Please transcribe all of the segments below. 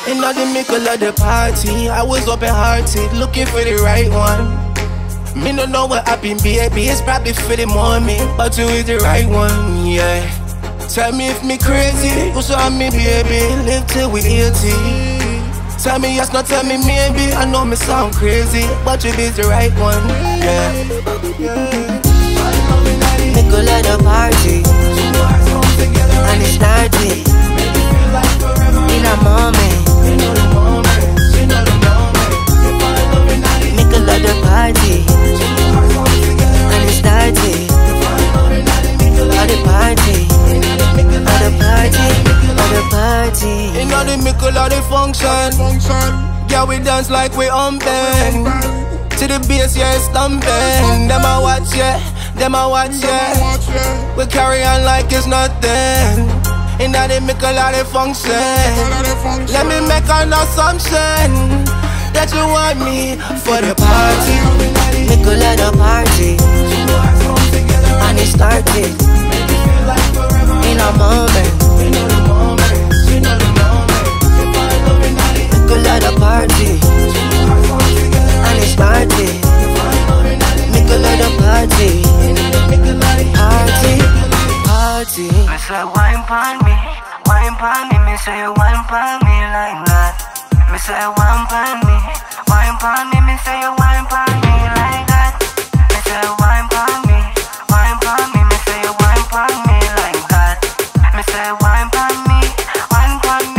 And now the middle of the party, I was open-hearted, looking for the right one. Me don't know what happened, baby, it's probably for the moment, but you is the right one, yeah. Tell me if me crazy, what's on me, baby, live till we 80. Tell me yes, not tell me maybe, I know me sound crazy, but you is the right one, yeah. Middle of the party, and it started in a moment. Middle of the party, and it started at the party, at the party, at the party. In the middle of the function, yeah, we dance like we humping. To the bass, yeah, it's thumping. Them I watch, yeah, them I watch, yeah. We carry on like it's nothing. In the middle of the function, let me make an assumption that you want me for the party. Middle of the party, and it started in a moment. Middle of the party, and it started. Middle of the party, party. Me say wine pon me, me say you wine pon me like that. Me say wine pon me, me say you wine pon me like that. Me say wine pon me, me say you wine pon me like that. Me say wine pon me,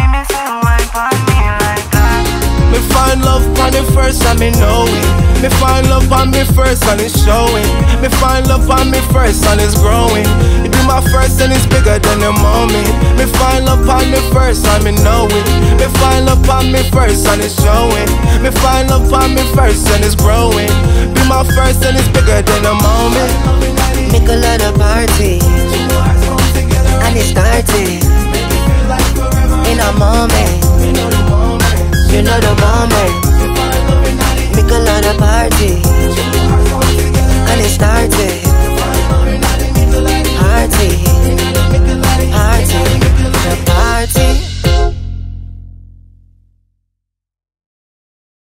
me say wine pon me like that. Me find love on the first and me know it. Me find love on me first and it's showing. Me find love on me first and it's growing. It be my first and it's bigger than the moment. Me find love on me first and me know it. Me find love on me first and it's showing. Me find love on me first and it's growing. Be my first and it's bigger than the moment. Middle of the party, and it started in a moment.